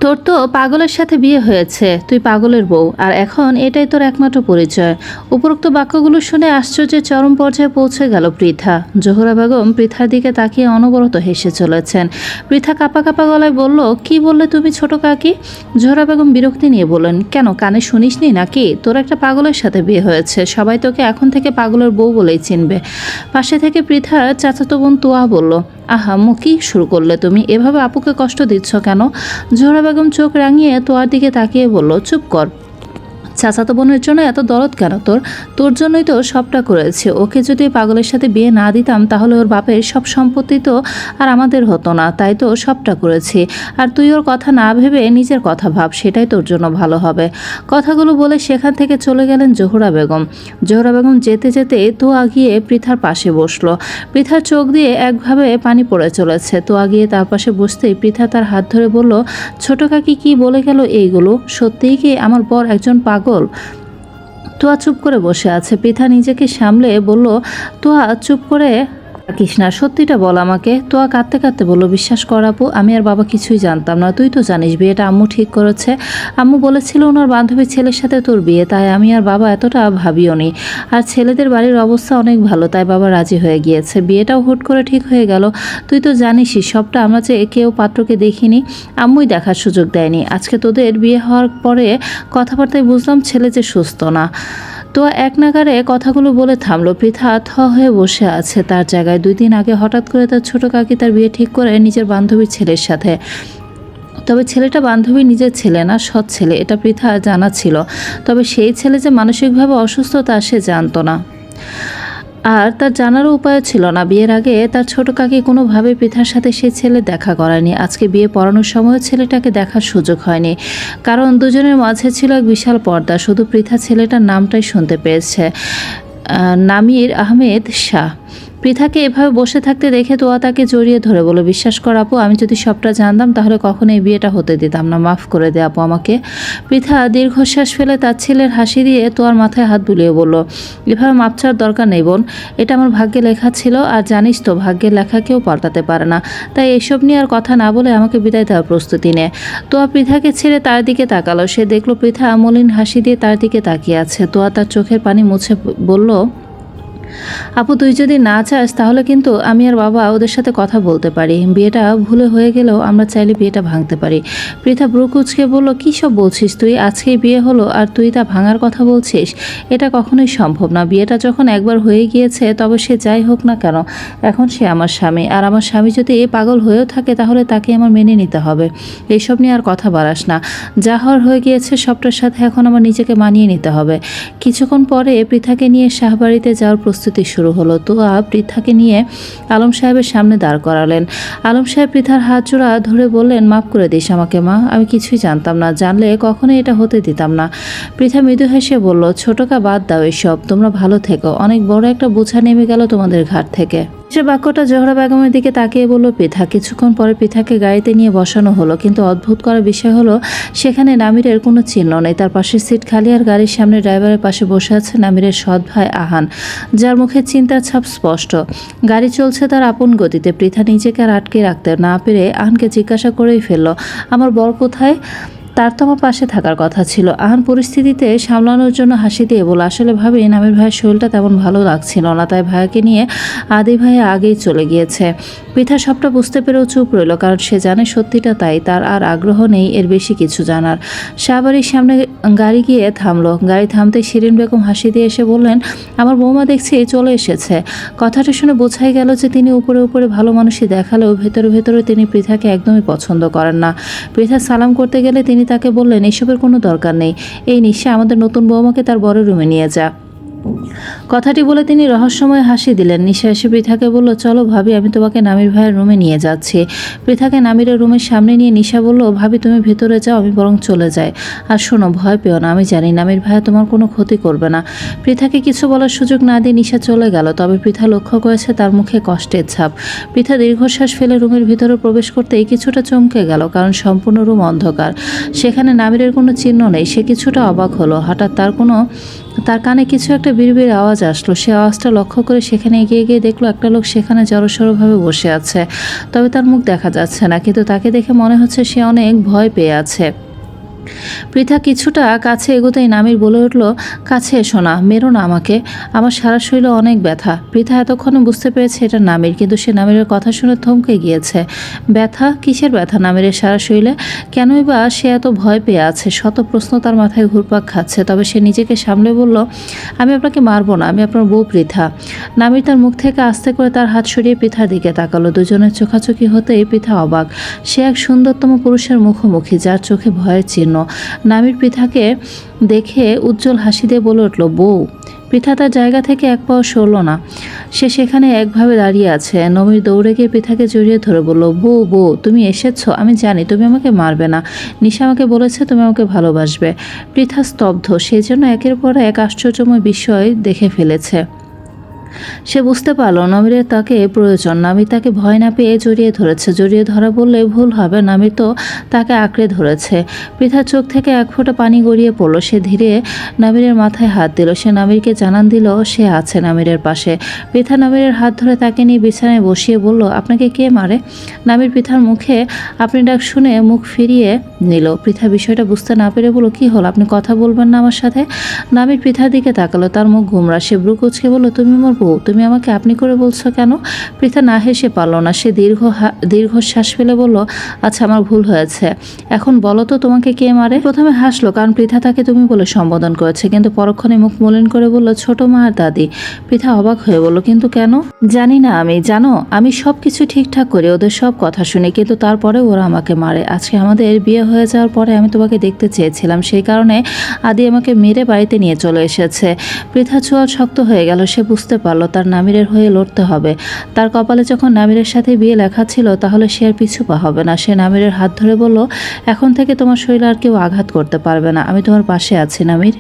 তোর তো পাগলের সাথে বিয়ে হয়েছে, তুই পাগলের বউ, আর এখন এটাই তোর একমাত্র পরিচয়। উপরোক্ত বাক্যগুলো শুনে আশ্চর্যের চরম পর্যায়ে পৌঁছে গেল পৃথা। জোহরা বেগম পৃথার দিকে তাকিয়ে অনবরত হেসে চলেছেন। পৃথা কাঁপা কাঁপা গলায় বলল, কি বললে তুমি ছোট কাকি? জোহরা বেগম বিরক্তি নিয়ে বললেন, কেন কানে শুনিসনি নাকি? তোর একটা পাগলের সাথে বিয়ে হয়েছে, সবাই তোকে এখন থেকে পাগলের বউ বলেই চিনবে। পাশে থেকে পৃথার চাচাতো বোন তোয়া বলল, আহা আম্মু, কি শুরু করলে তুমি? এভাবে আপুকে কষ্ট দিচ্ছ কেন? জোহরা বেগম চোখ রাঙিয়ে তোয়ার দিকে তাকিয়ে বলল, চুপ কর। চাচাতো বোনের জন্য এত দরদ কেন তোর? তোর জন্যই তো সবটা করেছে। ওকে যদি পাগলের সাথে বিয়ে না দিতাম তাহলে ওর বাপের সব সম্পত্তি তো আর আমাদের হতো না, তাই তো সবটা করেছি। আর তুই ওর কথা না ভেবে নিজের কথা ভাব, সেটাই তোর জন্য ভালো হবে। কথাগুলো বলে সেখান থেকে চলে গেলেন জোহরা বেগম। জোহরা বেগম যেতে যেতে তোয়া গিয়ে পৃথার পাশে বসলো। পৃথার চোখ দিয়ে একভাবে পানি পড়ে চলেছে। তোয়া গিয়ে তার পাশে বসতেই পৃথা তার হাত ধরে বলল, ছোট কাকি কি বলে গেল এইগুলো? সত্যিই কি আমার বর একজন পাগল? তোয়া চুপ করে বসে আছে। পৃথা নিজেকে সামলে বলল, তোয়া চুপ করে থাকিস না, সত্যিটা বল আমাকে। তোয়া কাঁদতে কাঁদতে বলল, বিশ্বাস কর আপু, আমি আর বাবা কিছুই জানতাম না। তুই তো জানিস বিয়েটা আম্মু ঠিক করেছে। আম্মু বলেছিল ওনার বান্ধবীর ছেলের সাথে তোর বিয়ে, তাই আমি আর বাবা এতটা ভাবিও নি। আর ছেলেদের বাড়ির অবস্থা অনেক ভালো, তাই বাবা রাজি হয়ে গিয়েছে। বিয়েটাও হুট করে ঠিক হয়ে গেল। তুই তো জানিসই সবটা, আমরা যে কেউ পাত্রকে দেখিনি, আম্মুই দেখার সুযোগ দেয়নি। আজকে তোদের বিয়ে হওয়ার পরে কথাবার্তায় বুঝলাম ছেলে যে সুস্থ না। তো এক নাগারে কথাগুলো বলে থামলো। পৃথা থ হয়ে বসে আছে তার জায়গায়। 2 দিন আগে হঠাৎ করে তার ছোট কাকি তার বিয়ে ঠিক করে নিজের বান্ধবীর ছেলের সাথে। তবে ছেলেটা বান্ধবীর নিজের ছেলে না, সৎ ছেলে, এটা পৃথা জানা ছিল। তবে সেই ছেলে যে মানসিকভাবে অসুস্থ তা সে জানতো না, আর তার জানারও উপায় ছিল না। বিয়ের আগে তার ছোট কাকি কোনোভাবে পৃথার সাথে সে ছেলে দেখা করায়নি। আজকে বিয়ে পড়ানোর সময় ছেলেটাকে দেখার সুযোগ হয়নি, কারণ দুজনের মাঝে ছিল এক বিশাল পর্দা। শুধু পৃথা ছেলেটার নামটাই শুনতে পেয়েছে, নামির আহমেদ শাহ। পৃথাকে এভাবে বসে থাকতে দেখে তোয়া তাকে জড়িয়ে ধরে বলে, বিশ্বাস কর আপু, আমি যদি সবটা জানতাম তাহলে কখনো এই বিয়েটা হতে দিতাম না। মাফ করে দে আপু আমাকে। পৃথা দীর্ঘশ্বাস ফেলে তার ছেলের হাসি দিয়ে তোয়ার মাথায় হাত বুলিয়ে বলল, এভাবে মাপ চাওয়ার দরকার নেই বোন, এটা আমার ভাগ্যে লেখা ছিল। আর জানিস তো ভাগ্যের লেখা কেউ পাল্টাতে পারে না। তাই এসব নিয়ে আর কথা না বলে আমাকে বিদায় দেওয়ার প্রস্তুতি নে। তোয়া পৃথাকে ছেড়ে তার দিকে তাকালো। সে দেখলো পৃথা মলিন হাসি দিয়ে তার দিকে তাকিয়ে আছে। তোয়া তার চোখের পানি মুছে বলল, আপু তুই যদি না চাস তাহলে কিন্তু আমি আর বাবা ওদের সাথে কথা বলতে পারি। বিয়েটা ভুলে হয়ে গেলেও আমরা চাইলে বিয়েটা ভাঙতে পারি। পৃথা ব্রু কুঁচকে বলল, কী সব বলছিস তুই? আজকেই বিয়ে হলো আর তুই তা ভাঙার কথা বলছিস? এটা কখনোই সম্ভব না। বিয়েটা যখন একবার হয়ে গিয়েছে তবে সে যাই হোক না কেন এখন সে আমার স্বামী। আর আমার স্বামী যদি পাগল হয়েও থাকে তাহলে তাকে আমার মেনে নিতে হবে। এইসব নিয়ে আর কথা বাড়াস না। যা হওয়ার হয়ে গিয়েছে সবটার সাথে এখন আমার নিজেকে মানিয়ে নিতে হবে। কিছুক্ষণ পরে পৃথাকে নিয়ে শাহবাড়িতে যাওয়ার প্রস্তুতি শুরু হলো। তোয়া পৃথাকে নিয়ে আলম সাহেবের সামনে দাঁড় করালেন। আলম সাহেব পৃথার হাত জোড়া ধরে বললেন, মাফ করে দিস আমাকে মা, আমি কিছুই জানতাম না, জানলে কখনোই এটা হতে দিতাম না। পৃথা মৃদু হেসে বলল, ছোটকা বাদ দাও এসব, তোমরা ভালো থেকো। অনেক বড় একটা বোঝা নেমে গেল তোমাদের ঘাট থেকে। সে বাক্যটা জোহরা বেগমের দিকে তাকিয়ে বলল পৃথা। কিছুক্ষণ পরে পৃথাকে গাড়িতে নিয়ে বসানো হলো, কিন্তু অদ্ভুত করা বিষয় হলো সেখানে নামিরের কোনো চিহ্ন নেই। তার পাশের সিট খালি, আর গাড়ির সামনে ড্রাইভারের পাশে বসে আছে নামিরের সৎ ভাই আহান, যার মুখে চিন্তার ছাপ স্পষ্ট। গাড়ি চলছে তার আপন গতিতে। পৃথা নিজেকে আর আটকে রাখতে না পেরে আহানকে জিজ্ঞাসা করেই ফেলল, আমার বর কোথায়? তার তো আমার পাশে থাকার কথা ছিল। আহান পরিস্থিতিতে সামলানোর জন্য হাসি দিয়ে বলে, আসলে ভাবি নামির ভাইয়ের শরীরটা তেমন ভালো লাগছিল না, তাই ভাইয়াকে নিয়ে আদি ভাইয়া আগেই চলে গিয়েছে। পৃথা সবটা বুঝতে পেরেও চুপ রইল, কারণ সে জানে সত্যিটা তাই। তার আর আগ্রহ নেই এর বেশি কিছু জানার। শাহবাড়ির সামনে গাড়ি গিয়ে থামলো। গাড়ি থামতেই শিরিন বেগম হাসি দিয়ে এসে বললেন, আমার বৌমা দেখছি চলে এসেছে। কথাটা শুনে বোঝাই গেল যে তিনি উপরে উপরে ভালো মানুষই দেখালেও ভেতরে ভেতরে তিনি পৃথাকে একদমই পছন্দ করেন না। পৃথা সালাম করতে গেলে তিনি তাকে বললেন, এসবের কোনো দরকার নেই। এই নিশা আমাদের নতুন বৌমাকে তার বড় রুমে নিয়ে যা। কথাটি বলে তিনি রহস্যময় হাসি দিলেন। নিশা এসে পৃথাকে বলল, চলো ভাবি, আমি তোমাকে নামির ভাইয়ের রুমে নিয়ে যাচ্ছি। পৃথাকে নামিরের রুমের সামনে নিয়ে নিশা বলল, ভাবি তুমি ভেতরে যাও, আমি বরং চলে যাই। আর শোনো, ভয় পেও না, আমি জানি নামির ভাইয়া তোমার কোনো ক্ষতি করবে না। পৃথাকে কিছু বলার সুযোগ না দিয়ে নিশা চলে গেল। তবে পৃথা লক্ষ্য করেছে তার মুখে কষ্টের ছাপ। পৃথা দীর্ঘশ্বাস ফেলে রুমের ভিতরে প্রবেশ করতেই কিছুটা চমকে গেল, কারণ সম্পূর্ণ রুম অন্ধকার। সেখানে নামিরের কোনো চিহ্ন নেই। সে কিছুটা অবাক হলো। হঠাৎ তার কোনো তার কানে কিছু একটা বিড়বিড় আওয়াজ আসলো। সে আওয়াজটা লক্ষ্য করে সেখানে এগিয়ে গিয়ে দেখলো একটা লোক সেখানে জড়সড়ভাবে বসে আছে। তবে তার মুখ দেখা যাচ্ছে না, কিন্তু তাকে দেখে মনে হচ্ছে সে অনেক ভয় পেয়ে আছে। পৃথা কিছুটা কাছে এগোতেই নামির বলে উঠল, কাছে এসো না, মেরো না আমাকে, আমার সারা শরীরে অনেক ব্যথা। পৃথা এতক্ষণে বুঝতে পেরেছে এটা নামির, কিন্তু সে নামিরের কথা শুনে থমকে গিয়েছে। ব্যথা? কিসের ব্যথা নামিরের সারা শরীরে? কেনই বা সে এত ভয় পেয়ে আছে? শত প্রশ্ন তার মাথায় ঘুরপাক খাচ্ছে। তবে সে নিজেকে সামলে বলল, আমি আপনাকে মারবো না, আমি আপনার বউ পৃথা। নামির তার মুখ থেকে আস্তে করে তার হাত সরিয়ে পৃথার দিকে তাকালো। দুজনের চোখাচোখি হতেই পৃথা অবাক। সে এক সুন্দরতম পুরুষের মুখোমুখি, যার চোখে ভয়ের চিহ্ন। নামির পৃথাকে দেখে উজ্জ্বল হাসি দিয়ে বলে উঠল, বউ। পৃথা তার জায়গা থেকে এক পাও সরল না, সে সেখানে একভাবে দাঁড়িয়ে আছে। নমির দৌড়ে গিয়ে পৃথাকে জড়িয়ে ধরে বলল, বউ বউ, তুমি এসেছো, আমি জানি তুমি আমাকে মারবে না। নিশা আমাকে বলেছে তুমি আমাকে ভালোবাসবে। পৃথা স্তব্ধ, সেই জন্য একের পর এক আশ্চর্যময় বিষয় দেখে ফেলেছে। সে বুঝতে পারল নমিরের তাকে প্রয়োজন। নামির তাকে ভয় না পেয়ে জড়িয়ে ধরেছে। জড়িয়ে ধরা বললে ভুল হবে, নামির তো তাকে আঁকড়ে ধরেছে। পৃথার চোখ থেকে এক ফোঁটা পানি গড়িয়ে পড়ল। সে ধীরে নামিরের মাথায় হাত দিল। সে নামিরকে জানান দিল সে আছে নামিরের পাশে। পৃথা নামিরের হাত ধরে তাকে নিয়ে বিছানায় বসিয়ে বলল, আপনাকে কে মারে? নামির পৃথার মুখে আপনি ডাক শুনে মুখ ফিরিয়ে নিল। পৃথা বিষয়টা বুঝতে না পেরে বলল, কি হল, আপনি কথা বলবেন না আমার সাথে? নামির পৃথার দিকে তাকালো, তার মুখ গোমরা। সে ব্রু কুঁচকে বলল, তুমি আমার বউ, তুমি আমাকে আপনি করে বলছো কেন? পৃথা না হেসে পারল না। সে দীর্ঘশ্বাস ফেলে বলল, আচ্ছা আমার ভুল হয়েছে, এখন বলো তো তোমাকে কে মারে? প্রথমে হাসলো, কারণ পৃথা তাকে তুমি বলে সম্বোধন করেছে, কিন্তু পরক্ষণে মুখ মলিন করে বলল, ছোট মা আর দাদি। পৃথা অবাক হয়ে বলল, কিন্তু কেন? জানি না আমি, জানো আমি সব কিছু ঠিকঠাক করি, ওদের সব কথা শুনি, কিন্তু তারপরে ওরা আমাকে মারে। আজকে আমাদের বিয়ে হয়ে যাওয়ার পরে আমি তোমাকে দেখতে চেয়েছিলাম, সেই কারণে আদি আমাকে মেরে বাড়িতে নিয়ে চলে এসেছে। পৃথা চোয়াল শক্ত হয়ে গেল। সে বুঝতে পারল তার নামিরের হয়ে লড়তে হবে। তার কপালে যখন নামিরের সাথে বিয়ে লেখা ছিল, তাহলে সে আর পিছু পা হবে না। সে নামিরের হাত ধরে বলল, এখন থেকে তোমার শরীরে আর কেউ আঘাত করতে পারবে না, আমি তোমার পাশে আছি নামির।